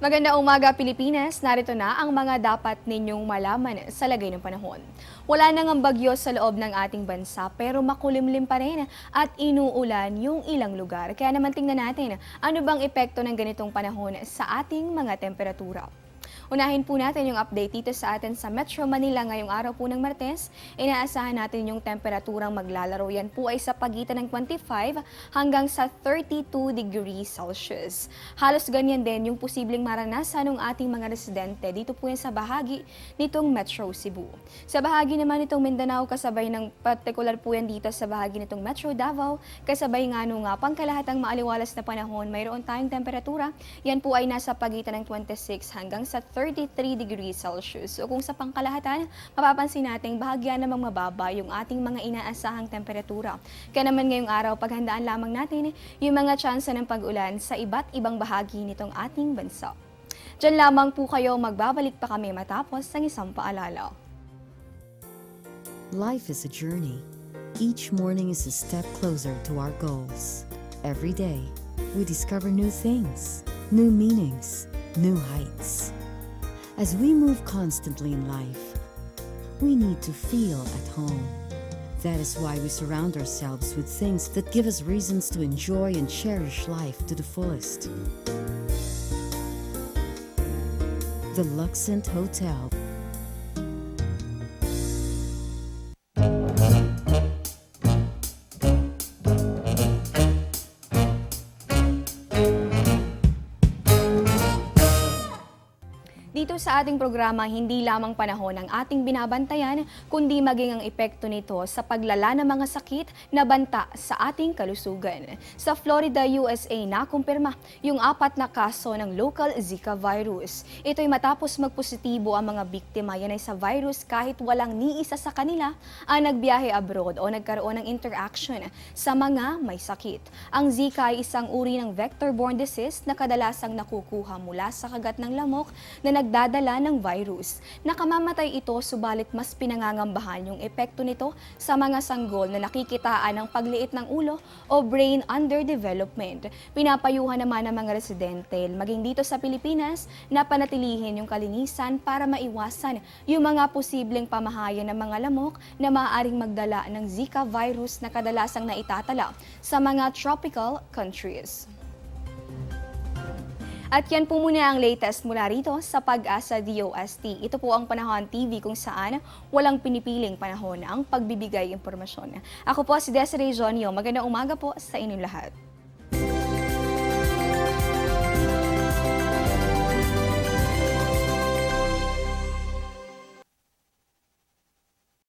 Magandang umaga Pilipinas, narito na ang mga dapat ninyong malaman sa lagay ng panahon. Wala nang ang bagyo sa loob ng ating bansa pero makulimlim pa rin at inuulan yung ilang lugar. Kaya naman tingnan natin ano bang epekto ng ganitong panahon sa ating mga temperatura. Unahin po natin yung update dito sa atin sa Metro Manila ngayong araw po ng Martes. Inaasahan natin yung temperaturang maglalaro. Yan po ay sa pagitan ng 25 hanggang sa 32 degrees Celsius. Halos ganyan din yung posibleng maranasan ng ating mga residente dito po yan sa bahagi nitong Metro Cebu. Sa bahagi naman nitong Mindanao, kasabay ng partikular po yan dito sa bahagi nitong Metro Davao, kasabay nga pangkalahatang maaliwalas na panahon, mayroon tayong temperatura. Yan po ay nasa pagitan ng 26 hanggang sa 33 degrees Celsius. So kung sa pangkalahatan, mapapansin natin bahagyan namang mababa yung ating mga inaasahang temperatura. Kaya naman ngayong araw, paghandaan lamang natin yung mga tsansa ng pag-ulan sa iba't ibang bahagi nitong ating bansa. Diyan lamang po kayo, magbabalik pa kami matapos ng isang paalala. Life is a journey. Each morning is a step closer to our goals. Every day, we discover new things, new meanings, new heights. As we move constantly in life, we need to feel at home. That is why we surround ourselves with things that give us reasons to enjoy and cherish life to the fullest. The Luxent Hotel. Dito sa ating programa, hindi lamang panahon ang ating binabantayan, kundi maging ang epekto nito sa paglala ng mga sakit na banta sa ating kalusugan. Sa Florida, USA, nakumpirma yung 4 na kaso ng local Zika virus. Ito'y matapos magpositibo ang mga biktima. Yan ay sa virus kahit walang ni isa sa kanila ang nagbiyahe abroad o nagkaroon ng interaction sa mga may sakit. Ang Zika ay isang uri ng vector-borne disease na kadalasang nakukuha mula sa kagat ng lamok na nagdadala ng virus. Nakamamatay ito, subalit mas pinangangambahan yung epekto nito sa mga sanggol na nakikitaan ng pagliit ng ulo o brain underdevelopment. Pinapayuhan naman ng mga residente, maging dito sa Pilipinas, na panatilihin yung kalinisan para maiwasan yung mga posibleng pamahayan ng mga lamok na maaaring magdala ng Zika virus na kadalasang naitatala sa mga tropical countries. At yan po muna ang latest mula rito sa Pag-asa DOST. Ito po ang Panahon TV kung saan walang pinipiling panahon ang pagbibigay impormasyon. Ako po si Desiree Jonio. Magandang umaga po sa inyong lahat.